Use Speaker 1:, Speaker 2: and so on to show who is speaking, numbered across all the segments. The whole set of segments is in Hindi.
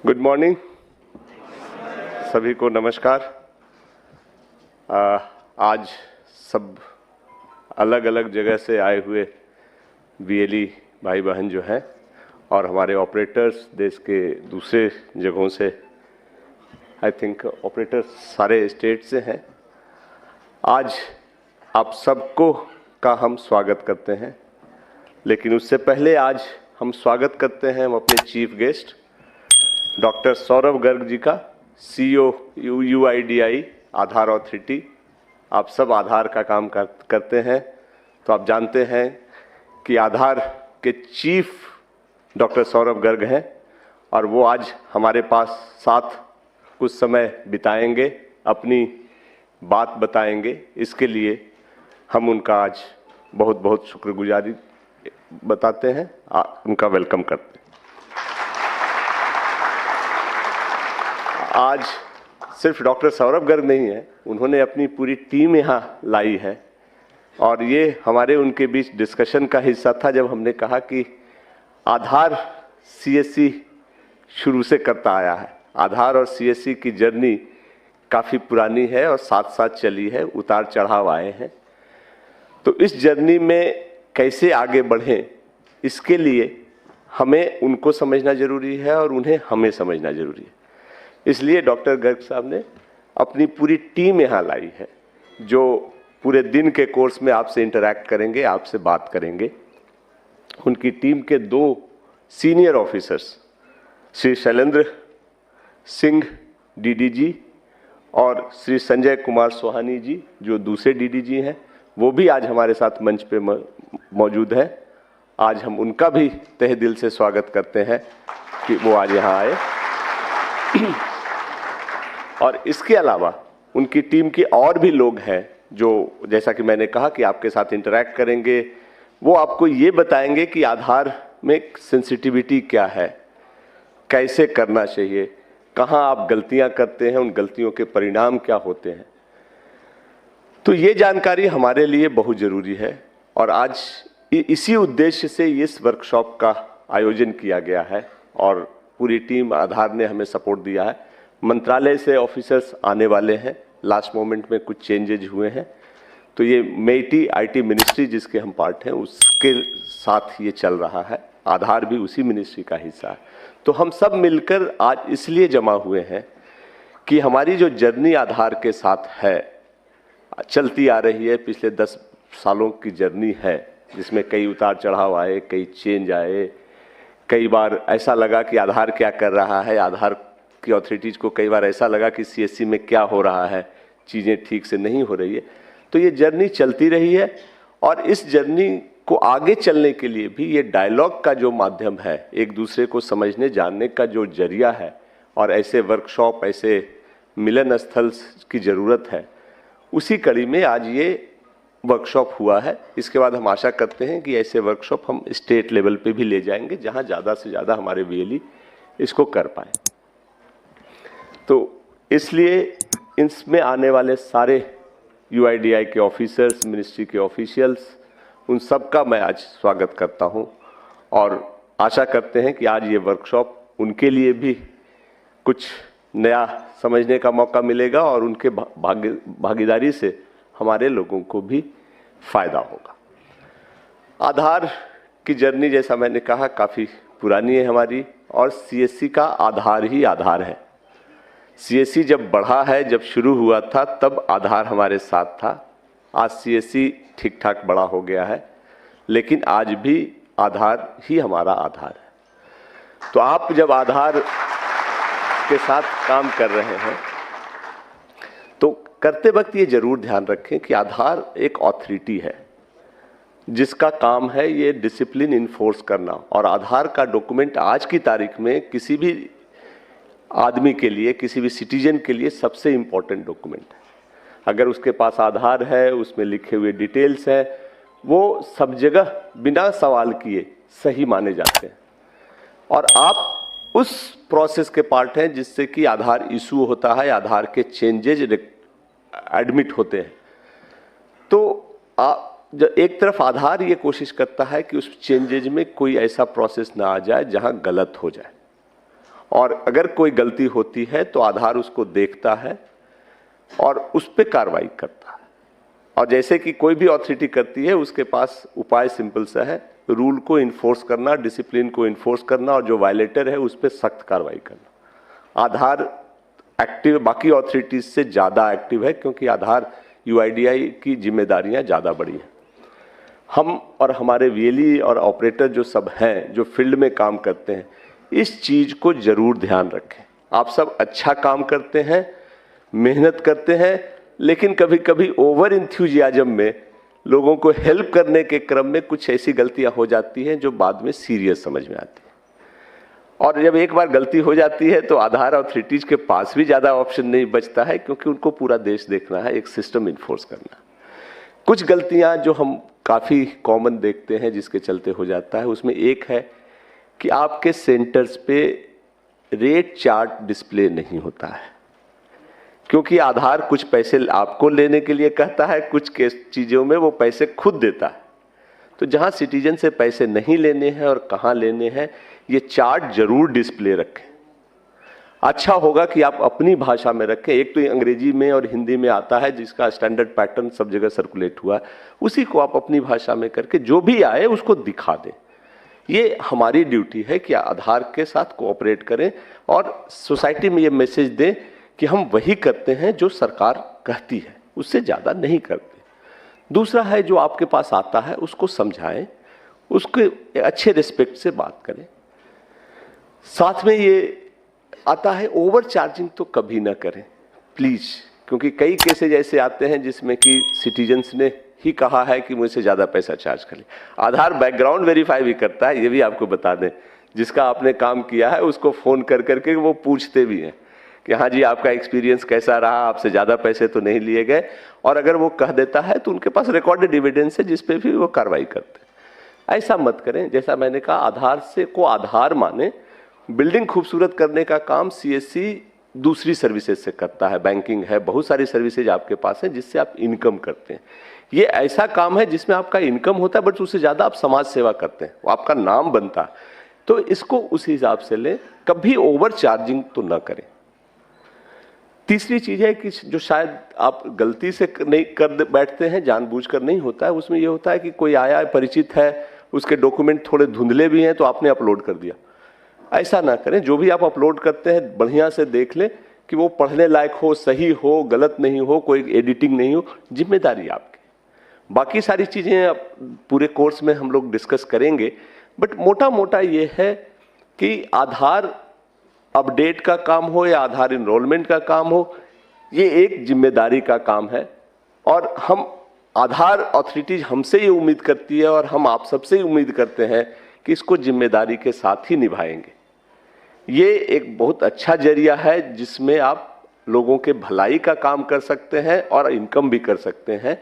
Speaker 1: गुड मॉर्निंग, सभी को नमस्कार। आज सब अलग अलग जगह से आए हुए बीएलई भाई बहन जो हैं और हमारे ऑपरेटर्स देश के दूसरे जगहों से, आई थिंक ऑपरेटर्स सारे स्टेट से हैं। आज आप सबको का हम स्वागत करते हैं, लेकिन उससे पहले आज हम स्वागत करते हैं हम अपने chief guest doctor Saurabh Garg ji का, सीईओ यूआईडीआई आधार अथॉरिटी। आप सब आधार का काम करते हैं, तो आप जानते हैं कि आधार के चीफ डॉक्टर सौरभ गर्ग हैं और वो आज हमारे पास साथ कुछ समय बिताएंगे, अपनी बात बताएंगे। इसके लिए हम उनका आज बहुत बहुत शुक्रगुजारी बताते हैं, उनका वेलकम करते हैं। आज सिर्फ डॉक्टर सौरभ गर्ग नहीं है, उन्होंने अपनी पूरी टीम यहाँ लाई है और ये हमारे उनके बीच डिस्कशन का हिस्सा था जब हमने कहा कि आधार सीएससी शुरू से करता आया है। आधार और सीएससी की जर्नी काफ़ी पुरानी है और साथ साथ चली है, उतार चढ़ाव आए हैं। तो इस जर्नी में कैसे आगे बढ़ें, इसके लिए हमें उनको समझना जरूरी है और उन्हें हमें समझना जरूरी है। इसलिए डॉक्टर गर्ग साहब ने अपनी पूरी टीम यहाँ लाई है, जो पूरे दिन के कोर्स में आपसे इंटरैक्ट करेंगे, आपसे बात करेंगे। उनकी टीम के 2 senior officers Shri Shailendra Singh DDG और श्री संजय कुमार सोहानी जी, जो दूसरे डीडीजी हैं, वो भी आज हमारे साथ मंच पे मौजूद हैं। आज हम उनका भी तहे दिल से स्वागत करते हैं कि वो आज यहाँ आए। और इसके अलावा उनकी टीम के और भी लोग हैं जो, जैसा कि मैंने कहा, कि आपके साथ इंटरैक्ट करेंगे। वो आपको ये बताएंगे कि आधार में सेंसिटिविटी क्या है, कैसे करना चाहिए, कहाँ आप गलतियां करते हैं, उन गलतियों के परिणाम क्या होते हैं। तो ये जानकारी हमारे लिए बहुत ज़रूरी है और आज इसी उद्देश्य से इस वर्कशॉप का आयोजन किया गया है और पूरी टीम आधार ने हमें सपोर्ट दिया है। मंत्रालय से ऑफिसर्स आने वाले हैं, लास्ट मोमेंट में कुछ चेंजेज हुए हैं, तो ये मेटी आईटी मिनिस्ट्री जिसके हम पार्ट हैं उसके साथ ये चल रहा है। आधार भी उसी मिनिस्ट्री का हिस्सा है। तो हम सब मिलकर आज इसलिए जमा हुए हैं कि हमारी जो जर्नी आधार के साथ है, चलती आ रही है, पिछले 10 सालों की जर्नी है, जिसमें कई उतार चढ़ाव आए, कई चेंज आए। कई बार ऐसा लगा कि आधार क्या कर रहा है, आधार की अथॉरिटीज़ को कई बार ऐसा लगा कि सीएससी में क्या हो रहा है, चीज़ें ठीक से नहीं हो रही है। तो ये जर्नी चलती रही है और इस जर्नी को आगे चलने के लिए भी ये डायलॉग का जो माध्यम है, एक दूसरे को समझने जानने का जो जरिया है, और ऐसे वर्कशॉप, ऐसे मिलन स्थल की ज़रूरत है। उसी कड़ी में आज ये वर्कशॉप हुआ है। इसके बाद हम आशा करते हैं कि ऐसे वर्कशॉप हम स्टेट लेवल पे भी ले जाएंगे, जहां ज़्यादा से ज़्यादा हमारे बीएलई इसको कर पाए। तो इसलिए इसमें आने वाले सारे यूआईडीआई के ऑफिसर्स, मिनिस्ट्री के ऑफिशियल्स, उन सब का मैं आज स्वागत करता हूं और आशा करते हैं कि आज ये वर्कशॉप उनके लिए भी कुछ नया समझने का मौका मिलेगा और उनके भागीदारी से हमारे लोगों को भी फायदा होगा। आधार की जर्नी, जैसा मैंने कहा, काफ़ी पुरानी है हमारी और सीएससी का आधार ही आधार है। सीएससी जब बढ़ा है, जब शुरू हुआ था, तब आधार हमारे साथ था। आज सीएससी ठीक ठाक बड़ा हो गया है, लेकिन आज भी आधार ही हमारा आधार है। तो आप जब आधार के साथ काम कर रहे हैं तो करते वक्त ये जरूर ध्यान रखें कि आधार एक अथॉरिटी है जिसका काम है ये डिसिप्लिन इन्फोर्स करना। और आधार का डॉक्यूमेंट आज की तारीख में किसी भी आदमी के लिए, किसी भी सिटीजन के लिए सबसे इम्पोर्टेंट डॉक्यूमेंट है। अगर उसके पास आधार है, उसमें लिखे हुए डिटेल्स हैं, वो सब जगह बिना सवाल किए सही माने जाते हैं। और आप उस प्रोसेस के पार्ट हैं जिससे कि आधार इशू होता है, आधार के चेंजेज एडमिट होते हैं। तो एक तरफ आधार ये कोशिश करता है कि उस चेंजेज में कोई ऐसा प्रोसेस ना आ जाए जहां गलत हो जाए, और अगर कोई गलती होती है तो आधार उसको देखता है और उस पर कार्रवाई करता है। और जैसे कि कोई भी अथॉरिटी करती है, उसके पास उपाय सिंपल सा है, रूल को इन्फोर्स करना, डिसिप्लिन को इन्फोर्स करना, और जो वायलेटर है उस पर सख्त कार्रवाई करना। आधार एक्टिव बाकी अथॉरिटीज से ज़्यादा एक्टिव है, क्योंकि आधार यूआईडीआई की जिम्मेदारियां ज़्यादा बड़ी हैं। हम और हमारे वीएलई और ऑपरेटर जो सब हैं, जो फील्ड में काम करते हैं, इस चीज़ को ज़रूर ध्यान रखें। आप सब अच्छा काम करते हैं, मेहनत करते हैं, लेकिन कभी कभी ओवर इंथ्यूजियाज्म में लोगों को हेल्प करने के क्रम में कुछ ऐसी गलतियां हो जाती हैं जो बाद में सीरियस समझ में आती है। और जब एक बार गलती हो जाती है तो आधार अथॉरिटीज के पास भी ज़्यादा ऑप्शन नहीं बचता है, क्योंकि उनको पूरा देश देखना है, एक सिस्टम इन्फोर्स करना। कुछ गलतियां जो हम काफ़ी कॉमन देखते हैं जिसके चलते हो जाता है, उसमें एक है कि आपके सेंटर्स पे रेट चार्ट डिस्प्ले नहीं होता है, क्योंकि आधार कुछ पैसे आपको लेने के लिए कहता है, कुछ चीज़ों में वो पैसे खुद देता है। तो जहां सिटीजन से पैसे नहीं लेने हैं और कहां लेने हैं, ये चार्ट जरूर डिस्प्ले रखें। अच्छा होगा कि आप अपनी भाषा में रखें। एक तो अंग्रेजी में और हिंदी में आता है, जिसका स्टैंडर्ड पैटर्न सब जगह सर्कुलेट हुआ है, उसी को आप अपनी भाषा में करके जो भी आए उसको दिखा दें। ये हमारी ड्यूटी है कि आधार के साथ कोऑपरेट करें और सोसाइटी में ये मैसेज दें कि हम वही करते हैं जो सरकार कहती है, उससे ज़्यादा नहीं करते। दूसरा है, जो आपके पास आता है उसको समझाएं, उसके अच्छे रिस्पेक्ट से बात करें। साथ में ये आता है, ओवर चार्जिंग तो कभी ना करें प्लीज, क्योंकि कई केसेज ऐसे आते हैं जिसमें कि सिटीजन्स ने ही कहा है कि मुझसे ज़्यादा पैसा चार्ज कर ले। आधार बैकग्राउंड वेरीफाई भी करता है, ये भी आपको बता दें। जिसका आपने काम किया है उसको फ़ोन कर करके वो पूछते भी हैं कि हाँ जी, आपका एक्सपीरियंस कैसा रहा, आपसे ज़्यादा पैसे तो नहीं लिए गए। और अगर वो कह देता है तो उनके पास रिकॉर्डेड एविडेंस है जिस पे भी वो कार्रवाई करते हैं। ऐसा मत करें। जैसा मैंने कहा, आधार से को आधार माने। बिल्डिंग खूबसूरत करने का काम सीएससी दूसरी सर्विसेज से करता है, बैंकिंग है, बहुत सारी सर्विसेज आपके पास है जिससे आप इनकम करते हैं। ये ऐसा काम है जिसमें आपका इनकम होता है, बट उससे ज़्यादा आप समाज सेवा करते हैं, आपका नाम बनता है। तो इसको उस हिसाब से लें, कभी ओवर चार्जिंग तो ना करें। तीसरी चीज़ है कि जो शायद आप गलती से नहीं कर बैठते हैं, जानबूझकर नहीं होता है, उसमें ये होता है कि कोई आया है, परिचित है, उसके डॉक्यूमेंट थोड़े धुंधले भी हैं तो आपने अपलोड कर दिया। ऐसा ना करें। जो भी आप अपलोड करते हैं बढ़िया से देख लें कि वो पढ़ने लायक हो, सही हो, गलत नहीं हो, कोई एडिटिंग नहीं हो। जिम्मेदारी आपकी। बाकी सारी चीज़ें पूरे कोर्स में हम लोग डिस्कस करेंगे, बट मोटा मोटा ये है कि आधार अपडेट का काम हो या आधार इनरोलमेंट का काम हो, ये एक जिम्मेदारी का काम है। और हम आधार अथॉरिटीज हमसे ये उम्मीद करती है और हम आप सबसे ही उम्मीद करते हैं कि इसको जिम्मेदारी के साथ ही निभाएंगे। ये एक बहुत अच्छा जरिया है जिसमें आप लोगों के भलाई का काम कर सकते हैं और इनकम भी कर सकते हैं,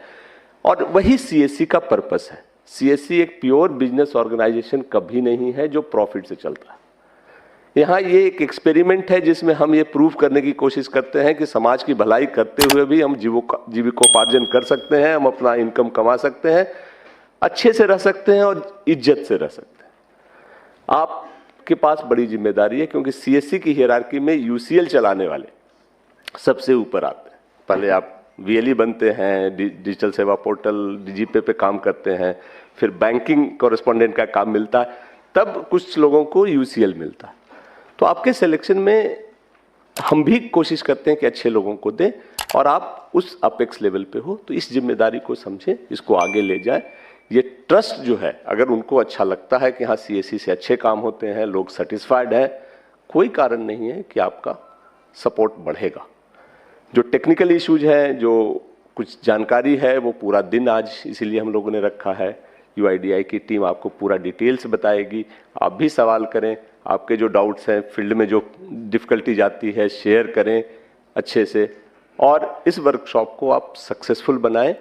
Speaker 1: और वही सीएससी का पर्पस है। सीएससी एक प्योर बिजनेस ऑर्गेनाइजेशन कभी नहीं है जो प्रॉफिट से चलता है। यहाँ ये एक एक्सपेरिमेंट है जिसमें हम ये प्रूव करने की कोशिश करते हैं कि समाज की भलाई करते हुए भी हम जीविकोपार्जन कर सकते हैं, हम अपना इनकम कमा सकते हैं, अच्छे से रह सकते हैं और इज्जत से रह सकते हैं। आपके पास बड़ी जिम्मेदारी है, क्योंकि सीएससी की हियरार्की में यूसीएल चलाने वाले सबसे ऊपर आते हैं। पहले आप वीएलई बनते हैं, डिजिटल सेवा पोर्टल डीजीपे पे काम करते हैं, फिर बैंकिंग कॉरेस्पॉन्डेंट का काम मिलता है, तब कुछ लोगों को यूसीएल मिलता है। तो आपके सिलेक्शन में हम भी कोशिश करते हैं कि अच्छे लोगों को दें और आप उस अपेक्स लेवल पे हो। तो इस जिम्मेदारी को समझें, इसको आगे ले जाएं। ये ट्रस्ट जो है, अगर उनको अच्छा लगता है कि हाँ सीएससी से अच्छे काम होते हैं, लोग सेटिस्फाइड है, कोई कारण नहीं है कि आपका सपोर्ट बढ़ेगा। जो टेक्निकल इश्यूज हैं, जो कुछ जानकारी है, वो पूरा दिन आज इसीलिए हम लोगों ने रखा है। यूआईडीआई की टीम आपको पूरा डिटेल्स बताएगी। आप भी सवाल करें, आपके जो डाउट्स हैं, फील्ड में जो डिफ़िकल्टीज आती है, शेयर करें अच्छे से, और इस वर्कशॉप को आप सक्सेसफुल बनाएं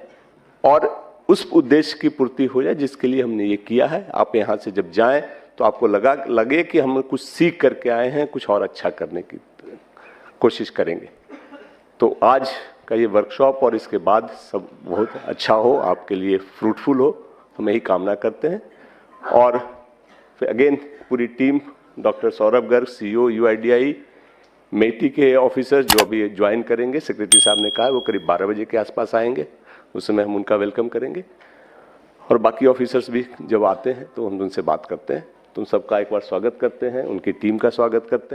Speaker 1: और उस उद्देश्य की पूर्ति हो जाए जिसके लिए हमने ये किया है। आप यहाँ से जब जाएं तो आपको लगे कि हम कुछ सीख करके आए हैं, कुछ और अच्छा करने की कोशिश करेंगे। तो आज का ये वर्कशॉप और इसके बाद सब बहुत अच्छा हो, आपके लिए फ्रूटफुल हो, हम यही कामना करते हैं। और फिर अगेन पूरी team doctor Saurabh Garg, CEO UIDAI, MeitY के ऑफिसर्स जो अभी ज्वाइन करेंगे, सेक्रेटरी साहब ने कहा वो करीब 12 बजे के आसपास आएंगे, उस समय हम उनका वेलकम करेंगे। और बाकी ऑफिसर्स भी जब आते हैं तो हम उनसे बात करते हैं। तो उन सबका एक बार स्वागत करते हैं, उनकी टीम का स्वागत करते हैं।